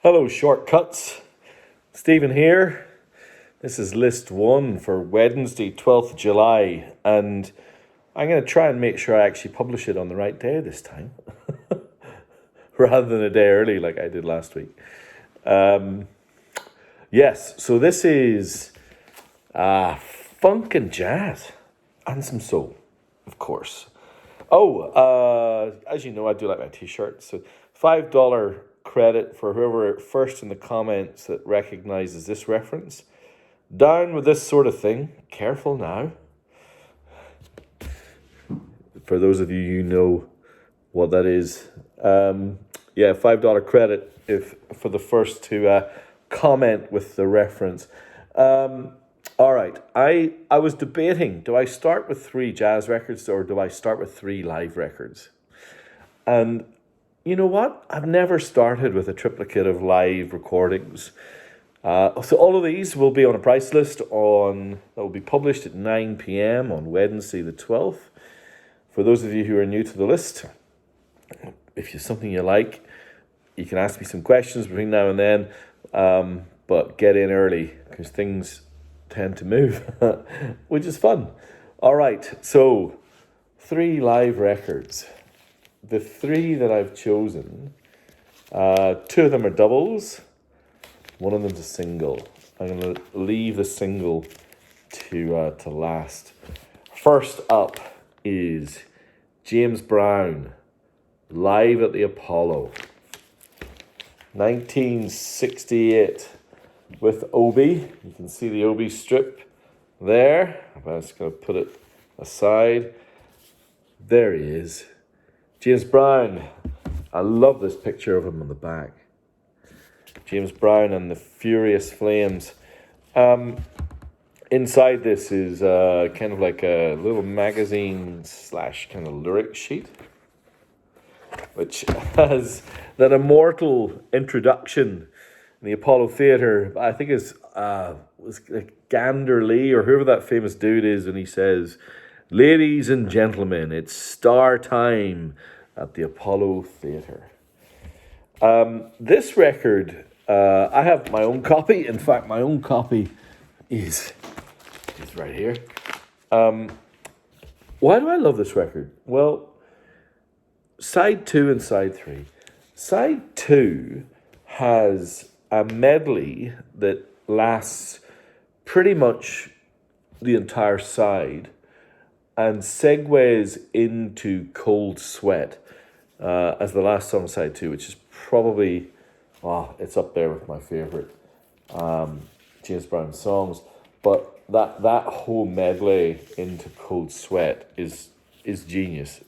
Hello, shortcuts. Stephen here. This is list one for Wednesday, 12th of July, and I'm going to try and make sure I actually publish it on the right day this time, rather than a day early like I did last week. Yes, so this is funk and jazz, and some soul, of course. As you know, I do like my t-shirts. So $5 credit for whoever first in the comments that recognizes this reference. Down with this sort of thing. Careful now. For those of you who know what that is. $5 credit if for the first to comment with the reference. All right, I was debating, do I start with 3 jazz records or do I start with 3 live records? And you know what? I've never started with a triplicate of live recordings. So all of these will be on a price list that will be published at 9 p.m. on Wednesday the 12th. For those of you who are new to the list, if there's something you like, you can ask me some questions between now and then, but get in early because things tend to move, which is fun. All right, so 3 live records. The 3 that I've chosen, 2 of them are doubles, one of them's a single. I'm going to leave the single to last. First up is James Brown, live at the Apollo, 1968. With Obi. You can see the Obi strip there. I'm just going to put it aside. There he is. James Brown. I love this picture of him on the back. James Brown and the Furious Flames. Inside this is kind of like a little magazine / kind of lyric sheet, which has that immortal introduction in the Apollo Theatre. I think it's was like Gander Lee or whoever that famous dude is, and he says, "Ladies and gentlemen, it's star time at the Apollo Theatre." This record, I have my own copy. In fact, my own copy is right here. Why do I love this record? Well, side 2 and side 3. Side 2 has a medley that lasts pretty much the entire side and segues into Cold Sweat as the last song, side 2, which is probably, it's up there with my favorite James Brown songs. But that whole medley into Cold Sweat is genius.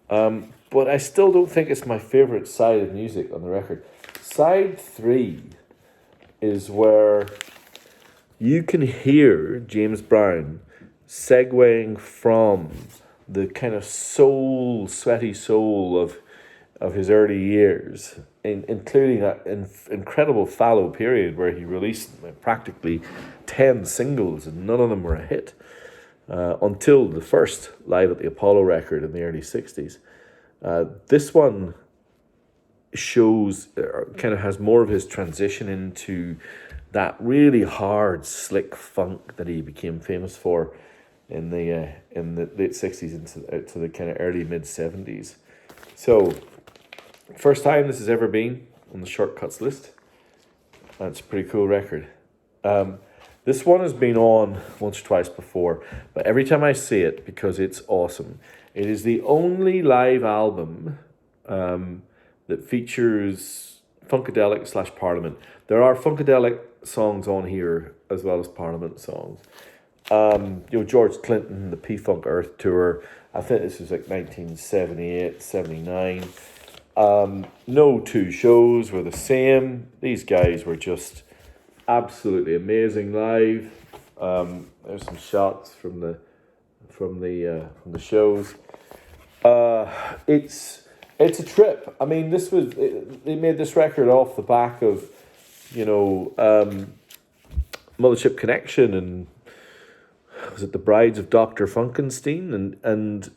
But I still don't think it's my favorite side of music on the record. Side 3 is where you can hear James Brown segueing from the kind of sweaty soul of his early years, including that incredible fallow period where he released practically 10 singles and none of them were a hit, until the first Live at the Apollo record in the early 60s. This one shows, kind of has more of his transition into that really hard, slick funk that he became famous for in the late 60s into the kind of early mid 70s. So, first time this has ever been on the shortcuts list. That's a pretty cool record. This one has been on once or twice before, but every time I see it, because it's awesome. It is the only live album that features Funkadelic / Parliament. There are Funkadelic songs on here as well as Parliament songs. George Clinton, the P-Funk Earth Tour. I think this was like 1978, 79. No 2 shows were the same. These guys were just absolutely amazing live. There's some shots from the shows. It's a trip. I mean, they made this record off the back of, Mothership Connection and was it The Brides of Dr. Funkenstein? And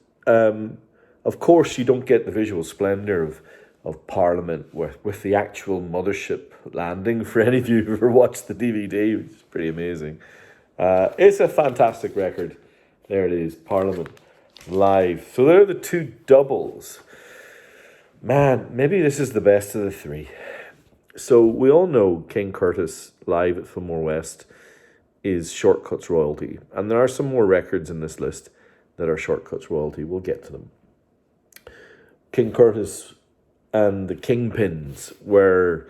of course you don't get the visual splendor of of Parliament with the actual mothership landing. For any of you who ever watched the DVD, which is pretty amazing. It's a fantastic record. There it is, Parliament live. So there are the two doubles. Man, maybe this is the best of the three. So we all know King Curtis live at Fillmore West is Shortcuts royalty. And there are some more records in this list that are Shortcuts royalty. We'll get to them. King Curtis and the Kingpins were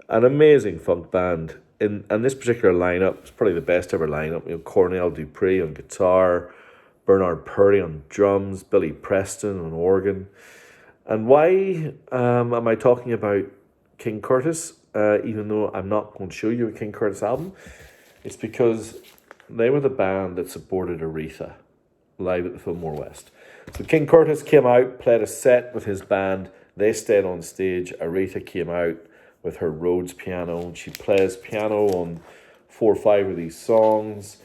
an amazing funk band. And this particular lineup is probably the best ever lineup. You know, Cornell Dupree on guitar, Bernard Purdy on drums, Billy Preston on organ. And why am I talking about King Curtis, even though I'm not going to show you a King Curtis album? It's because they were the band that supported Aretha live at the Fillmore West. So King Curtis came out, played a set with his band. They stayed on stage. Aretha came out with her Rhodes piano. She plays piano on 4 or 5 of these songs.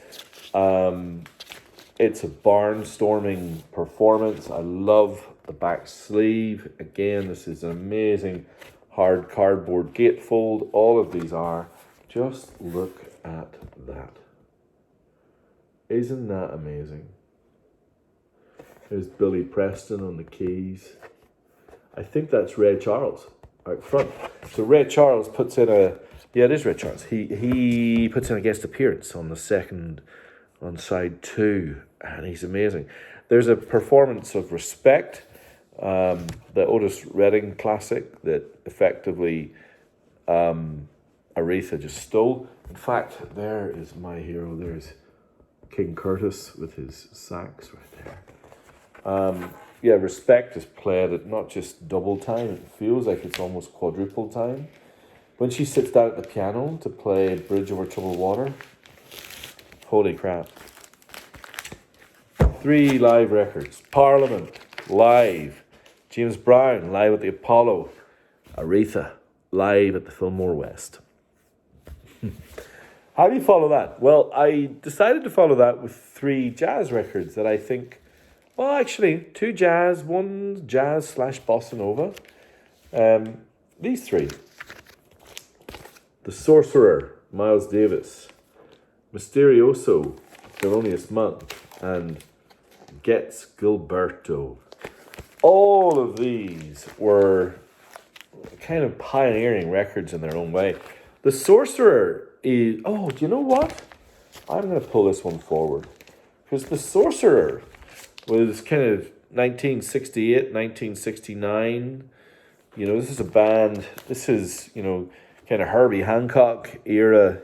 It's a barnstorming performance. I love the back sleeve. Again, this is an amazing hard cardboard gatefold. All of these are. Just look at that. Isn't that amazing? There's Billy Preston on the keys. I think that's Ray Charles out front. So Ray Charles puts in it is Ray Charles. He puts in a guest appearance on the second, on side 2, and he's amazing. There's a performance of Respect, the Otis Redding classic that effectively Aretha just stole. In fact, there is my hero. There's King Curtis with his sax right there. Respect is played at not just double time, it feels like it's almost quadruple time. When she sits down at the piano to play Bridge Over Troubled Water, holy crap. 3 live records. Parliament, live. James Brown, live at the Apollo. Aretha, live at the Fillmore West. How do you follow that? Well, I decided to follow that with 3 jazz records that I think, well, actually, 2 jazz, 1 jazz / bossa nova. These 3. The Sorcerer, Miles Davis. Mysterioso, Thelonious Monk. And Gets Gilberto. All of these were kind of pioneering records in their own way. The Sorcerer is... Oh, do you know what? I'm going to pull this one forward. Because The Sorcerer was kind of 1968, 1969. You know, this is a band... This is, you know, kind of Herbie Hancock era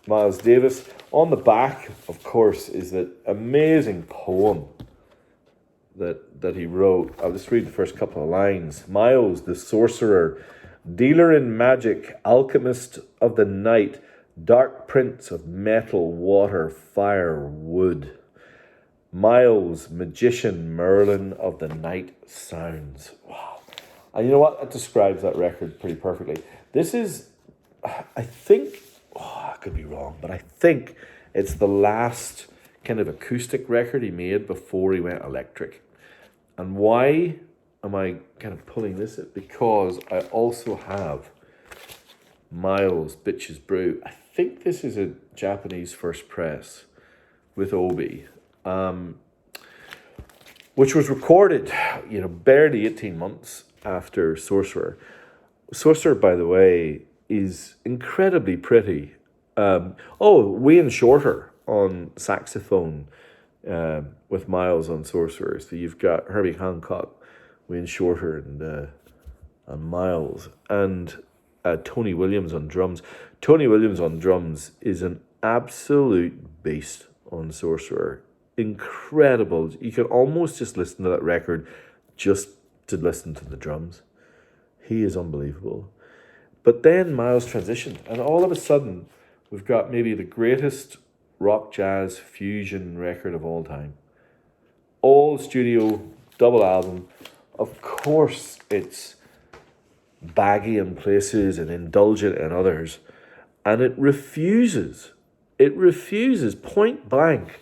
Miles Davis. On the back, of course, is that amazing poem that he wrote. I'll just read the first couple of lines. Miles, the sorcerer, dealer in magic, alchemist of the night, dark prince of metal, water, fire, wood. Miles, magician, Merlin of the night sounds. Wow. And you know what? That describes that record pretty perfectly. This is, I think, I could be wrong, but I think it's the last kind of acoustic record he made before he went electric. And why am I kind of pulling this in? Because I also have Miles Bitches Brew. I think this is a Japanese first press with Obi, which was recorded, you know, barely 18 months after Sorcerer. Sorcerer, by the way, is incredibly pretty. Wayne Shorter on saxophone with Miles on Sorcerer. So you've got Herbie Hancock, Wayne Shorter, and Miles, and Tony Williams on drums. Tony Williams on drums is an absolute beast on Sorcerer. Incredible. You can almost just listen to that record just to listen to the drums. He is unbelievable. But then Miles transitioned, and all of a sudden, we've got maybe the greatest rock jazz fusion record of all time. All studio, double album. Of course, it's baggy in places and indulgent in others. And it refuses point blank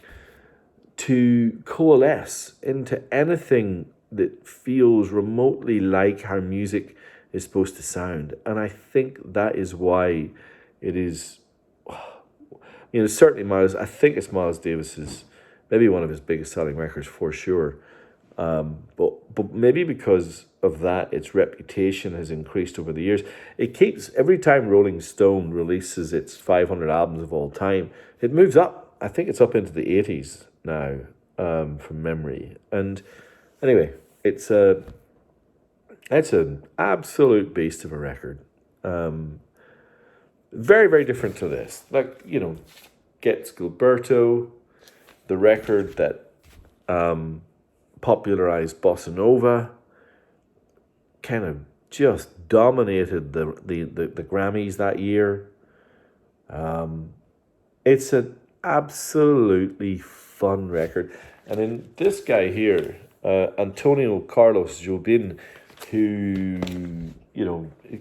to coalesce into anything that feels remotely like how music is supposed to sound. And I think that is why it is, certainly I think it's Miles Davis's, maybe one of his biggest selling records for sure. But maybe because of that, its reputation has increased over the years. It keeps, every time Rolling Stone releases its 500 albums of all time, it moves up. I think it's up into the 80s now, from memory. And anyway, it's an absolute beast of a record. Very, very different to this. Like, Gets Gilberto, the record that popularized bossa nova, kind of just dominated the Grammys that year. It's an absolutely fun record. And in this guy here, Antonio Carlos Jobim, who,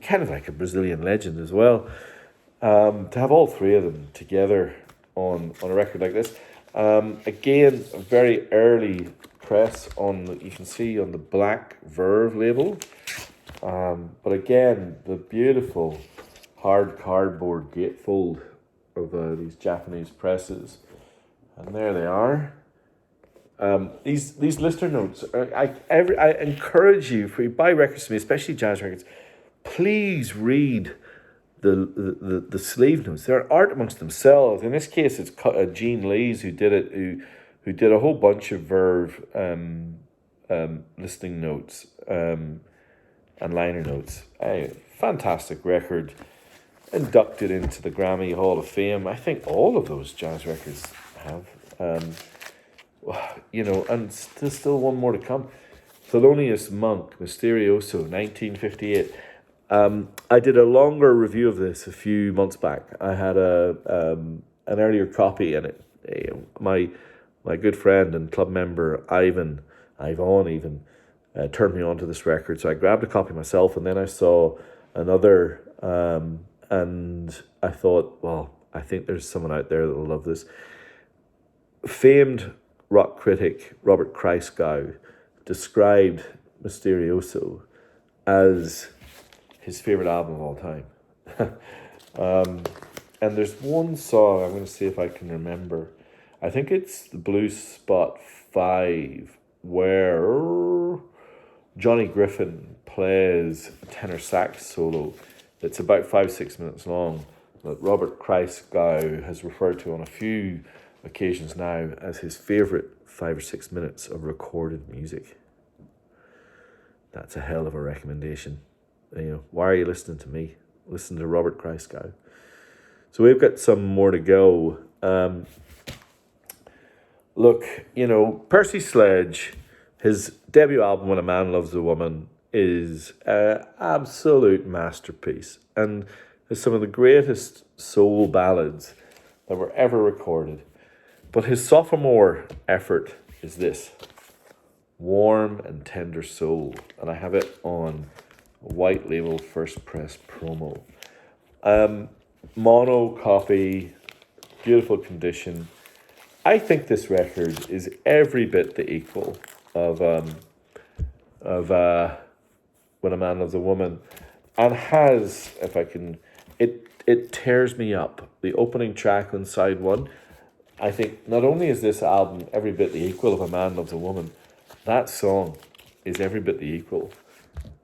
kind of like a Brazilian legend as well, to have all three of them together on a record like this. Again, a very early press you can see on the black Verve label. But again, the beautiful hard cardboard gatefold of these Japanese presses. And there they are. These listener notes, I encourage you, if you buy records from me, especially jazz records, please read the sleeve notes. They're art amongst themselves. In this case, it's Gene Lees who did it, who did a whole bunch of Verve listening notes and liner notes. A fantastic record, inducted into the Grammy Hall of Fame. I think all of those jazz records have. And there's still one more to come. Thelonious Monk, Mysterioso, 1958. I did a longer review of this a few months back. I had an earlier copy, and my good friend and club member Ivan turned me on to this record. So I grabbed a copy myself, and then I saw another, and I thought, well, I think there's someone out there that will love this. Famed rock critic Robert Christgau described Mysterioso as his favorite album of all time. And there's one song, I'm going to see if I can remember. I think it's the Blues Spot 5, where Johnny Griffin plays a tenor sax solo that's about 5-6 minutes long, that Robert Christgau has referred to on a few occasions now as his favorite 5 or 6 minutes of recorded music. That's a hell of a recommendation. Why are you listening to me? Listen to Robert Christgau. So we've got some more to go. Look, Percy Sledge, his debut album, When a Man Loves a Woman, is an absolute masterpiece and is some of the greatest soul ballads that were ever recorded. But his sophomore effort is this, Warm and Tender Soul, and I have it on a white label first press promo. Mono copy, beautiful condition. I think this record is every bit the equal of When a Man Loves a Woman, and has, if I can, it tears me up. The opening track on side one, I think not only is this album every bit the equal of A Man Loves a Woman, that song is every bit the equal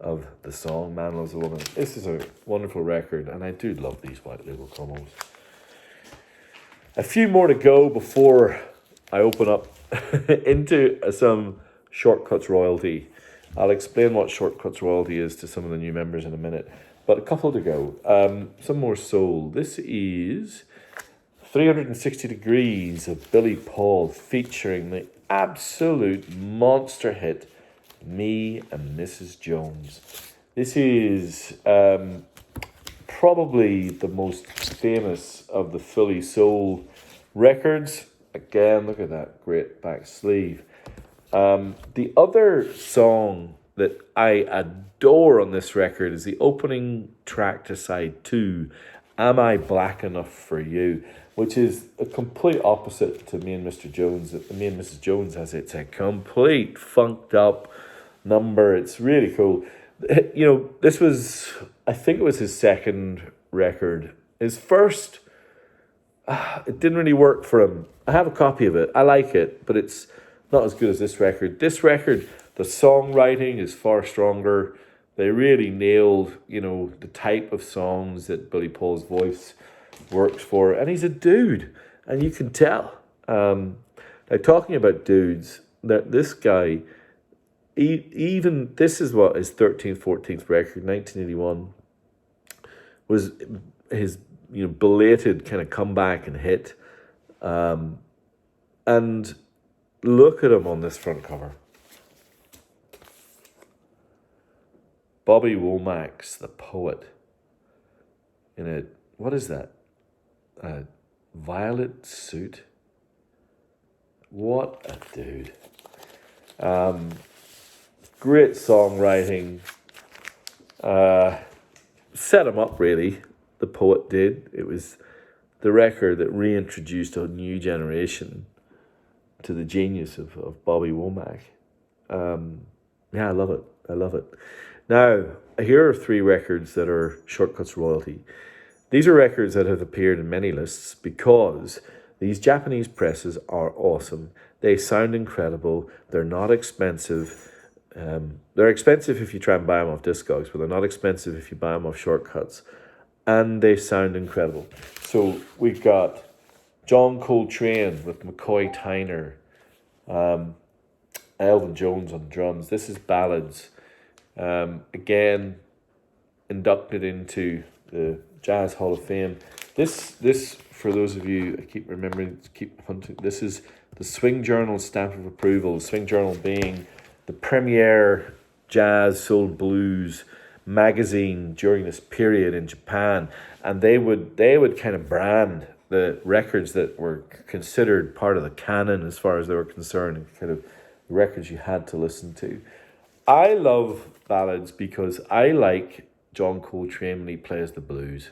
of the song Man Loves a Woman. This is a wonderful record, and I do love these white label promos. A few more to go before I open up into some Shortcuts royalty. I'll explain what Shortcuts royalty is to some of the new members in a minute, but a couple to go. Some more soul. This is 360 Degrees of Billy Paul, featuring the absolute monster hit Me and Mrs. Jones. This is probably the most famous of the Philly Soul records. Again, look at that great back sleeve. The other song that I adore on this record is the opening track to side 2, Am I Black Enough for You, which is a complete opposite to Me and Mr. Jones. Me and Mrs. Jones, as it's a complete funked up, number. It's really cool. You know, this was, I think it was his second record. His first, it didn't really work for him. I have a copy of it. I like it, but it's not as good as this record. This record, the songwriting is far stronger. They really nailed, you know, the type of songs that Billy Paul's voice works for. And he's a dude, and you can tell. Now, talking about dudes, that this guy, even this is what his 13th, 14th record, 1981, was his, you know, belated kind of comeback and hit. And look at him on this front cover. Bobby Womack's The Poet in a, what is that? A violet suit. What a dude. Great songwriting. Set him up, really. The Poet did. It was the record that reintroduced a new generation to the genius of Bobby Womack. Yeah, I love it. I love it. Now, here are 3 records that are Shortcuts royalty. These are records that have appeared in many lists because these Japanese presses are awesome. They sound incredible. They're not expensive. They're expensive if you try and buy them off Discogs, but they're not expensive if you buy them off Shortcuts. And they sound incredible. So we've got John Coltrane with McCoy Tyner, Elvin Jones on drums. This is Ballads. Again, inducted into the Jazz Hall of Fame. This for those of you, I keep remembering, keep hunting. This is the Swing Journal stamp of approval. The Swing Journal being the premier jazz, soul, blues magazine during this period in Japan, and they would kind of brand the records that were considered part of the canon as far as they were concerned, kind of records you had to listen to. I love Ballads because I like John Coltrane when he plays the blues.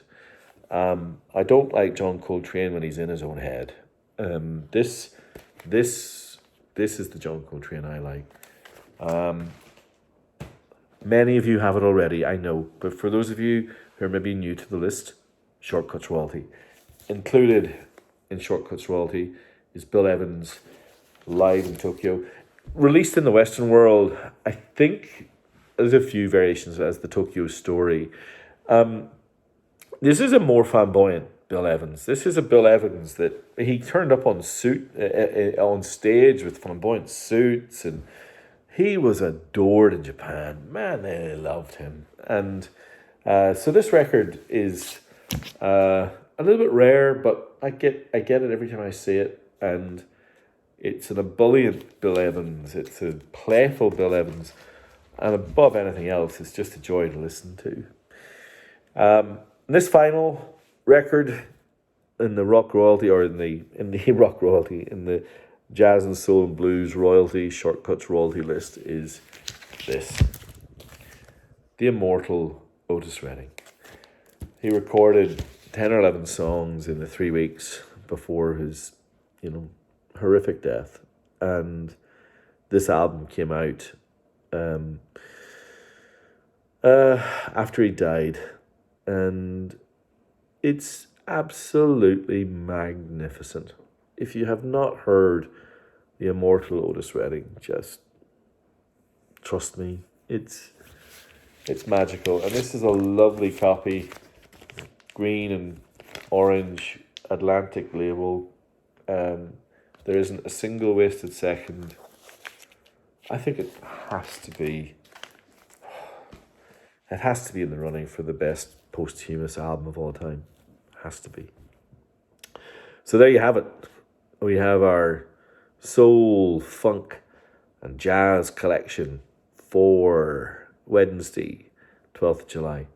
I don't like John Coltrane when he's in his own head. This is the John Coltrane I like. Many of you have it already, I know, but for those of you who are maybe new to the list, Shortcuts royalty. Included in Shortcuts royalty is Bill Evans' Live in Tokyo. Released in the Western world, I think there's a few variations as the Tokyo Story. This is a more flamboyant Bill Evans. This is a Bill Evans that he turned up on on stage with flamboyant suits, and he was adored in Japan. Man, they loved him. And so this record is a little bit rare, but I get it every time I see it, and it's an ebullient Bill Evans. It's a playful Bill Evans, and above anything else, it's just a joy to listen to. This final record in the rock royalty, or in the rock royalty, in the jazz and soul and blues royalty, Shortcuts royalty list is this: the immortal Otis Redding. He recorded 10 or 11 songs in the 3 weeks before his, horrific death, and this album came out after he died, and it's absolutely magnificent. If you have not heard the immortal Otis Redding, just trust me, it's magical. And this is a lovely copy, green and orange Atlantic label. There isn't a single wasted second. I think it has to be in the running for the best posthumous album of all time. Has to be. So there you have it. We have our soul, funk, and jazz collection for Wednesday, 12th of July.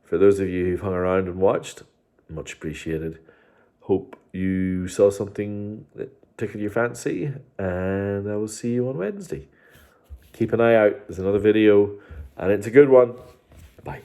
For those of you who've hung around and watched, much appreciated. Hope you saw something that tickled your fancy, and I will see you on Wednesday. Keep an eye out. There's another video, and it's a good one. Bye.